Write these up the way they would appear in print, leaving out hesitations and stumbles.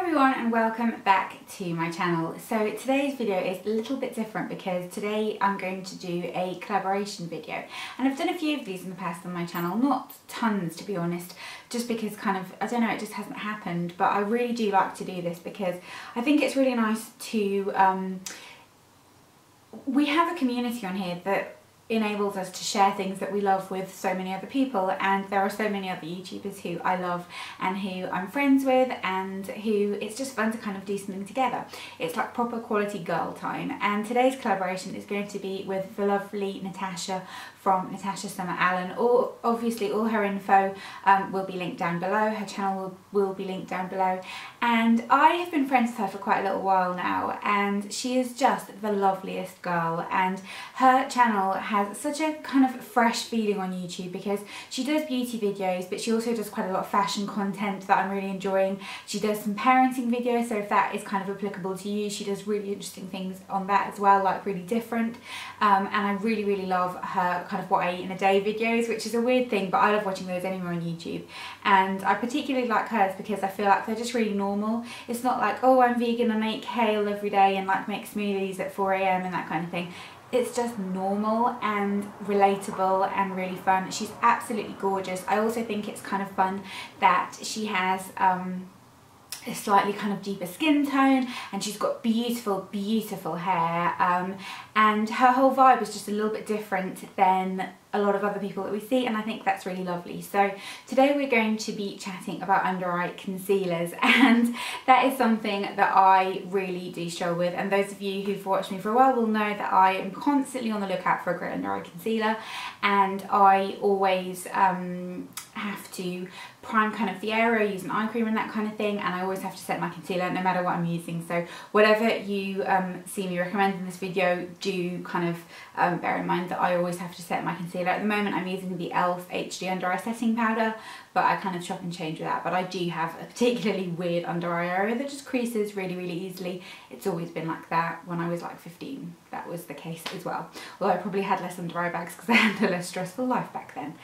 everyone and welcome back to my channel. So today's video is a little bit different because today I'm going to do a collaboration video, and I've done a few of these in the past on my channel, not tons to be honest, just because I don't know, it just hasn't happened, but I really do like to do this because I think it's really nice to, we have a community on here that enables us to share things that we love with so many other people, and there are so many other YouTubers who I love and who I'm friends with and who it's just fun to kind of do something together. It's like proper quality girl time, and today's collaboration is going to be with the lovely Natasha from Natasha Summer Allen. Obviously all her info will be linked down below, her channel will be linked down below, and I have been friends with her for quite a little while now, and she is just the loveliest girl, and her channel has such a kind of fresh feeling on YouTube because she does beauty videos, but she also does quite a lot of fashion content that I'm really enjoying. She does some parenting videos, so if that is kind of applicable to you, she does really interesting things on that as well, like really different, and I really love her kind of what I eat in a day videos, which is a weird thing, but I love watching those anywhere on YouTube, and I particularly like hers because I feel like they're just really normal. It's not like, oh, I'm vegan and I eat kale every day and like make smoothies at 4 AM and that kind of thing. It's just normal and relatable and really fun. She's absolutely gorgeous. I also think it's kind of fun that she has a slightly kind of deeper skin tone, and she's got beautiful hair, and her whole vibe is just a little bit different than a lot of other people that we see, and I think that's really lovely. So today we're going to be chatting about under eye concealers, and that is something that I really do struggle with, and those of you who've watched me for a while will know that I am constantly on the lookout for a great under eye concealer, and I always have to prime kind of the area, use an eye cream and that kind of thing, and I always have to set my concealer no matter what I'm using. So whatever you see me recommend in this video, do kind of bear in mind that I always have to set my concealer. At the moment I'm using the e.l.f. HD under eye setting powder, but I kind of chop and change with that. But I do have a particularly weird under eye area that just creases really easily. It's always been like that. When I was like 15 that was the case as well, although I probably had less under eye bags because I had a less stressful life back then.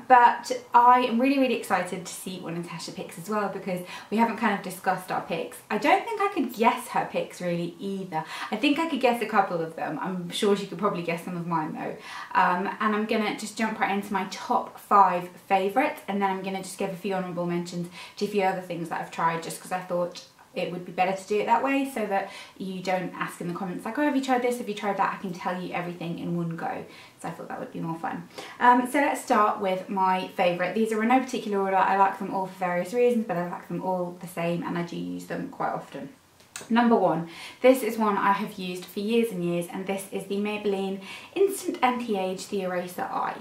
But I am really excited to see what Natasha picks as well, because we haven't kind of discussed our picks. I don't think I could guess her picks really either. I think I could guess a couple of them. I'm sure she could probably guess some of mine though. And I'm gonna just jump right into my top 5 favourites, and then I'm gonna just give a few honourable mentions to a few other things that I've tried, just because I thought it would be better to do it that way, so that you don't ask in the comments like, oh, have you tried this, have you tried that? I can tell you everything in one go, so I thought that would be more fun. So let's start with my favourite. These are in no particular order. I like them all for various reasons, but I like them all the same, and I do use them quite often. Number 1, this is one I have used for years and years, and this is the Maybelline Instant Anti-Age The Eraser Eye.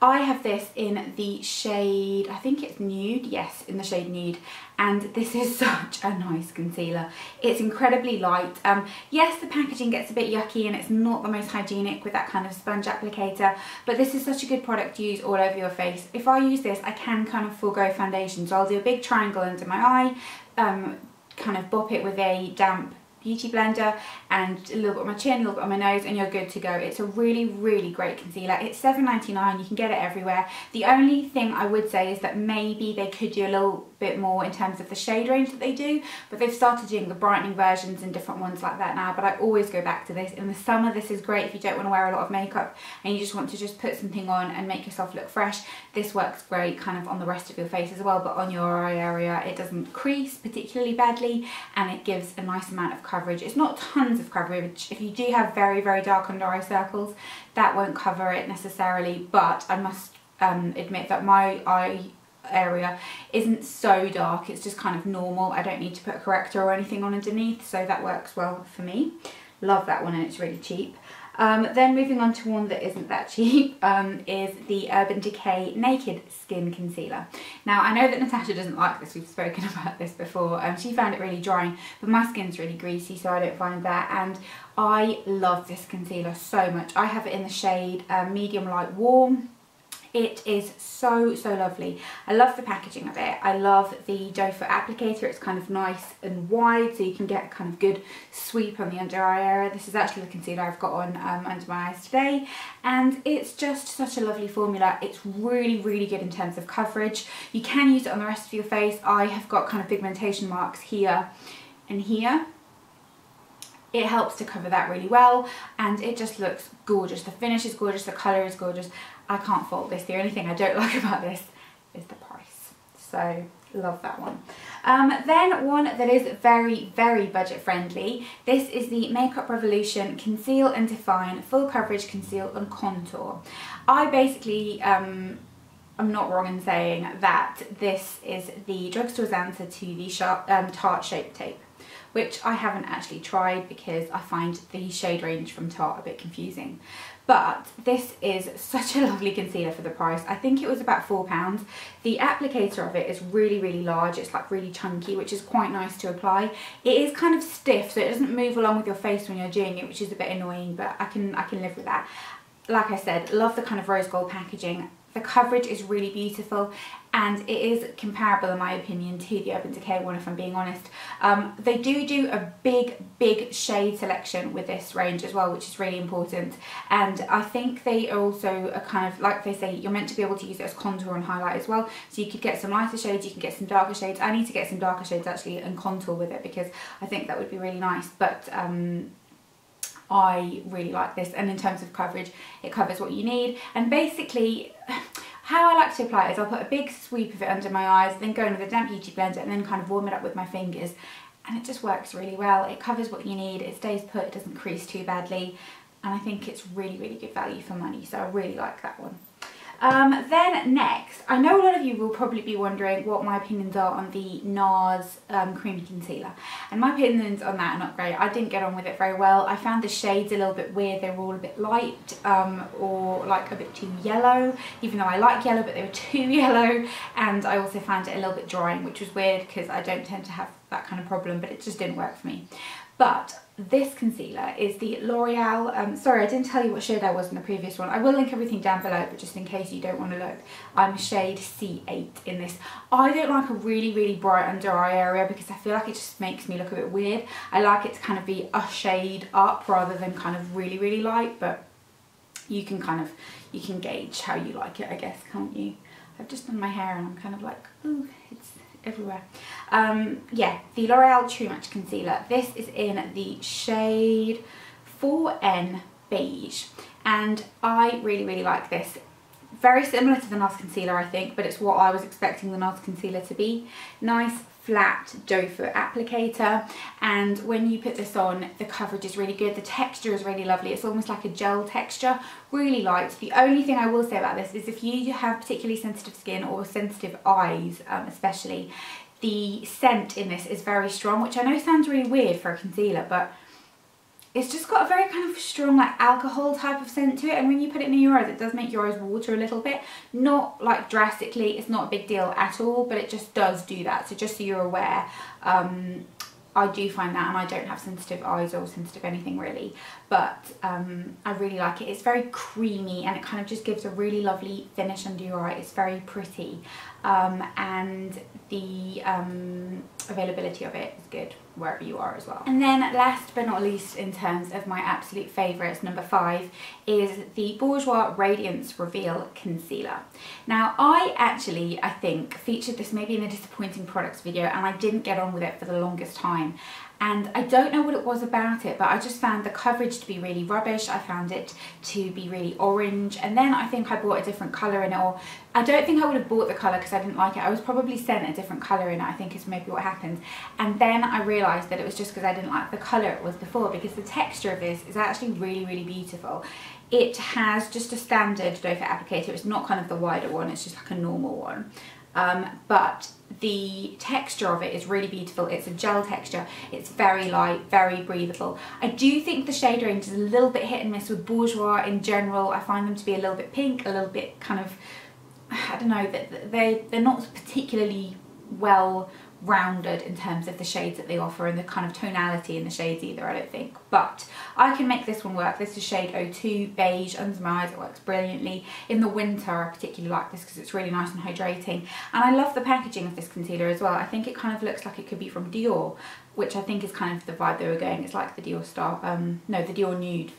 I have this in the shade, I think it's nude, yes, in the shade nude, and this is such a nice concealer. It's incredibly light. Yes, the packaging gets a bit yucky and it's not the most hygienic with that kind of sponge applicator, but this is such a good product to use all over your face. If I use this, I can kind of forego foundation, so I'll do a big triangle under my eye, kind of bop it with a damp beauty blender and a little bit on my chin, a little bit on my nose, and you're good to go. It's a really great concealer. It's $7.99, you can get it everywhere. The only thing I would say is that maybe they could do a little bit more in terms of the shade range that they do, but they've started doing the brightening versions and different ones like that now, but I always go back to this. In the summer this is great if you don't want to wear a lot of makeup and you just want to just put something on and make yourself look fresh. This works great kind of on the rest of your face as well, but on your eye area it doesn't crease particularly badly, and it gives a nice amount of coverage. It's not tons of coverage. If you do have very dark under eye circles, that won't cover it necessarily, but I must admit that my eye area isn't so dark, it's just kind of normal. I don't need to put a corrector or anything on underneath, so that works well for me. Love that one, and it's really cheap. Then moving on to one that isn't that cheap, is the Urban Decay Naked Skin Concealer. Now I know that Natasha doesn't like this, we've spoken about this before, she found it really drying, but my skin's really greasy, so I don't find that, and I love this concealer so much. I have it in the shade Medium Light Warm. It is so, so lovely. I love the packaging of it. I love the doe foot applicator. It's kind of nice and wide, so you can get a kind of good sweep on the under eye area. This is actually the concealer I've got on under my eyes today, and it's just such a lovely formula. It's really, really good in terms of coverage. You can use it on the rest of your face. I have got kind of pigmentation marks here and here. It helps to cover that really well, and it just looks gorgeous. The finish is gorgeous, the colour is gorgeous. I can't fault this. The only thing I don't like about this is the price. So love that one. Then one that is very, very budget friendly. This is the Makeup Revolution Conceal and Define Full Coverage Conceal and Contour. I basically, I'm not wrong in saying that this is the drugstore's answer to the Tarte Shape Tape, which I haven't actually tried because I find the shade range from Tarte a bit confusing. But this is such a lovely concealer for the price. I think it was about £4. The applicator of it is really, really large. It's like really chunky, which is quite nice to apply. It is kind of stiff, so it doesn't move along with your face when you're doing it, which is a bit annoying, but I can live with that. Like I said, love the kind of rose gold packaging. The coverage is really beautiful, and it is comparable in my opinion to the Urban Decay one, if I'm being honest. They do a big shade selection with this range as well, which is really important, and I think they are also a kind of, like they say, you're meant to be able to use it as contour and highlight as well, so you could get some lighter shades, you can get some darker shades. I need to get some darker shades actually and contour with it because I think that would be really nice, but I really like this, and in terms of coverage, it covers what you need. And basically, how I like to apply it is I'll put a big sweep of it under my eyes, then go in with a damp beauty blender and then kind of warm it up with my fingers, and it just works really well. It covers what you need, it stays put, it doesn't crease too badly, and I think it's really, really good value for money, so I really like that one. Then next, I know a lot of you will probably be wondering what my opinions are on the NARS creamy concealer, and my opinions on that are not great. I didn't get on with it very well. I found the shades a little bit weird. They were all a bit light or like a bit too yellow, even though I like yellow, but they were too yellow, and I also found it a little bit drying, which was weird because I don't tend to have that kind of problem, but it just didn't work for me. But this concealer is the L'Oreal, sorry I didn't tell you what shade I was in the previous one. I will link everything down below, but just in case you don't want to look, I'm shade C8 in this. I don't like a really, really bright under eye area because I feel like it just makes me look a bit weird. I like it to kind of be a shade up rather than kind of really, really light, but you can gauge how you like it, I guess, can't you? I've just done my hair and I'm kind of like, ooh, it's everywhere. Yeah, the L'Oreal True Match Concealer. This is in the shade 4N Beige, and I really, really like this. Very similar to the NARS concealer, I think, but it's what I was expecting the NARS concealer to be. Nice flat doe foot applicator, and when you put this on, the coverage is really good. The texture is really lovely. It's almost like a gel texture, really light. The only thing I will say about this is if you have particularly sensitive skin or sensitive eyes especially, the scent in this is very strong, which I know sounds really weird for a concealer, but it's just got a very kind of strong like alcohol type of scent to it, and when you put it in your eyes, it does make your eyes water a little bit. Not like drastically, it's not a big deal at all, but it just does do that. So just so you're aware, I do find that, and I don't have sensitive eyes or sensitive anything really, but I really like it. It's very creamy and it kind of just gives a really lovely finish under your eye. It's very pretty, and the availability of it is good wherever you are as well. And then last but not least, in terms of my absolute favourites, number 5 is the Bourjois Radiance Reveal Concealer. Now I think featured this maybe in a disappointing products video, and I didn't get on with it for the longest time. And I don't know what it was about it, but I just found the coverage to be really rubbish. I found it to be really orange, and then I think I bought a different colour in it, or I don't think I would have bought the colour because I didn't like it. I was probably sent a different colour in it, I think is maybe what happened. And then I realised that it was just because I didn't like the colour it was before, because the texture of this is actually really, really beautiful. It has just a standard doe foot applicator. It's not kind of the wider one, it's just like a normal one. But the texture of it is really beautiful. It's a gel texture, it's very light, very breathable. I do think the shade range is a little bit hit and miss with Bourjois in general. I find them to be a little bit pink, a little bit kind of, I don't know, they're not particularly well rounded in terms of the shades that they offer and the kind of tonality in the shades either, I don't think. But I can make this one work. This is shade 02 Beige under my eyes. It works brilliantly. In the winter I particularly like this because it's really nice and hydrating, and I love the packaging of this concealer as well. I think it kind of looks like it could be from Dior, which I think is kind of the vibe they were going. It's like the Dior Star, no, the Dior Nude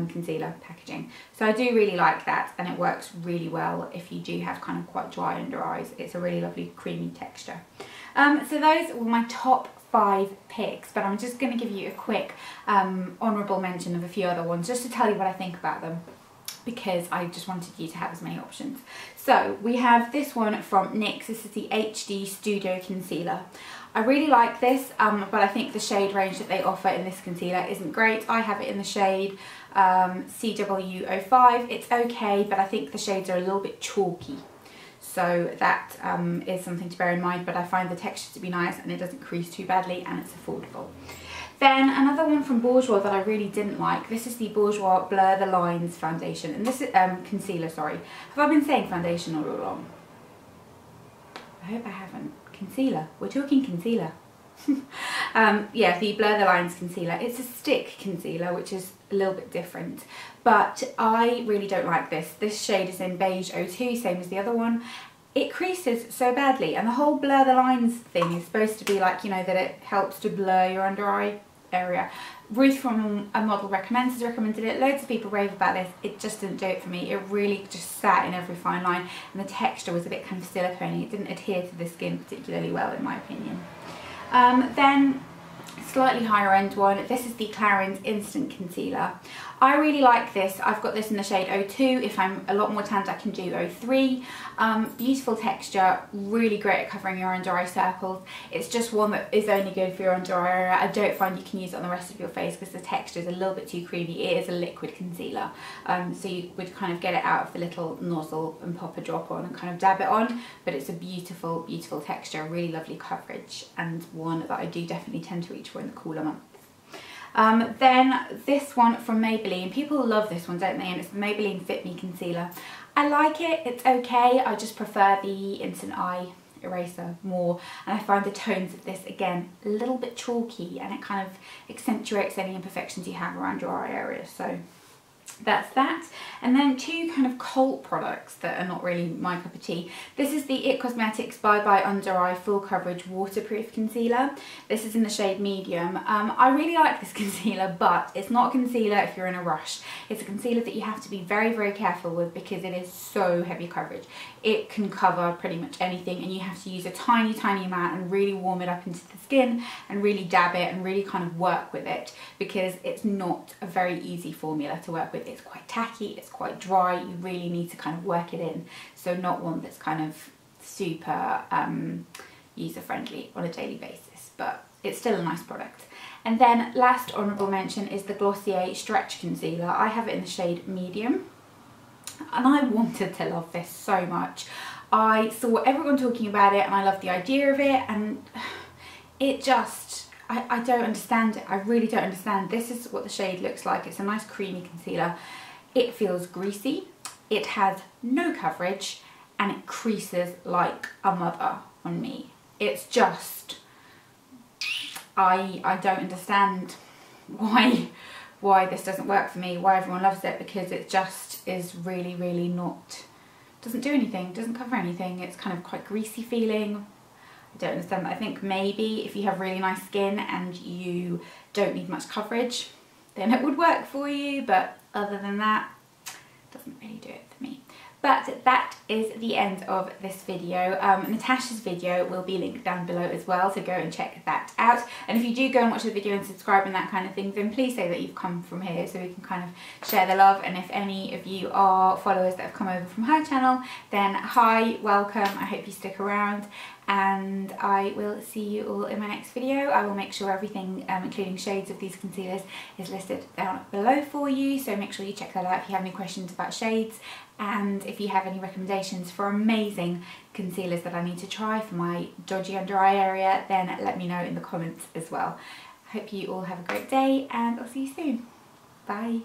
concealer packaging. So I do really like that, and it works really well if you do have kind of quite dry under eyes. It's a really lovely creamy texture. So those were my top 5 picks, but I'm just going to give you a quick honourable mention of a few other ones just to tell you what I think about them, because I just wanted you to have as many options. So we have this one from NYX. This is the HD Studio Concealer. I really like this, but I think the shade range that they offer in this concealer isn't great. I have it in the shade CW05. It's okay, but I think the shades are a little bit chalky. So that is something to bear in mind, but I find the texture to be nice and it doesn't crease too badly and it's affordable. Then another one from Bourjois that I really didn't like. This is the Bourjois Blur the Lines foundation, and this is concealer, sorry. Have I been saying foundation all along? I hope I haven't. Concealer. We're talking concealer. Yeah, the Blur the Lines concealer. It's a stick concealer, which is a little bit different, but I really don't like this. This shade is in Beige 02, same as the other one. It creases so badly, and the whole Blur the Lines thing is supposed to be like, you know, that it helps to blur your under eye area. Ruth from A Model Recommends has recommended it. Loads of people rave about this. It just didn't do it for me. It really just sat in every fine line, and the texture was a bit kind of silicone-y. It didn't adhere to the skin particularly well, in my opinion. Then slightly higher end one, this is the Clarins Instant Concealer. I really like this. I've got this in the shade 02. If I'm a lot more tanned, I can do 03. Beautiful texture, really great at covering your under eye circles. It's just one that is only good for your under eye area. I don't find you can use it on the rest of your face because the texture is a little bit too creamy. It is a liquid concealer, so you would kind of get it out of the little nozzle and pop a drop on and kind of dab it on, but it's a beautiful, beautiful texture, really lovely coverage, and one that I do definitely tend to reach for in the cooler months. Then this one from Maybelline. People love this one, don't they? And it's the Maybelline Fit Me Concealer. I like it, it's okay. I just prefer the Instant Eye Eraser more, and I find the tones of this, again, a little bit chalky, and it kind of accentuates any imperfections you have around your eye area. So that's that. And then two kind of cult products that are not really my cup of tea. This is the IT Cosmetics Bye Bye Under Eye Full Coverage Waterproof Concealer. This is in the shade medium. I really like this concealer, but it's not a concealer if you're in a rush. It's a concealer that you have to be very, very careful with because it is so heavy coverage. It can cover pretty much anything, and you have to use a tiny, tiny amount and really warm it up into the skin and really dab it and really kind of work with it, because it's not a very easy formula to work with. It's quite tacky, it's quite dry, you really need to kind of work it in. So not one that's kind of super user-friendly on a daily basis, but it's still a nice product. And then last honourable mention is the Glossier Stretch Concealer. I have it in the shade medium, and I wanted to love this so much. I saw everyone talking about it and I loved the idea of it, and it just, I don't understand it. I really don't understand. This is what the shade looks like. It's a nice creamy concealer. It feels greasy, it has no coverage, and it creases like a mother on me. It's just, I don't understand why this doesn't work for me, why everyone loves it, because it just is really, really not, doesn't do anything, doesn't cover anything. It's kind of quite greasy feeling. I don't understand that. I think maybe if you have really nice skin and you don't need much coverage, then it would work for you, but other than that, it doesn't really do it for me. But that is the end of this video. Natasha's video will be linked down below as well, so go and check that out. And if you do go and watch the video and subscribe and that kind of thing, then please say that you've come from here so we can kind of share the love. And if any of you are followers that have come over from her channel, then hi, welcome. I hope you stick around, and I will see you all in my next video. I will make sure everything, including shades of these concealers, is listed down below for you, so make sure you check that out if you have any questions about shades. And if you have any recommendations for amazing concealers that I need to try for my dodgy under eye area, then let me know in the comments as well. I hope you all have a great day, and I'll see you soon. Bye.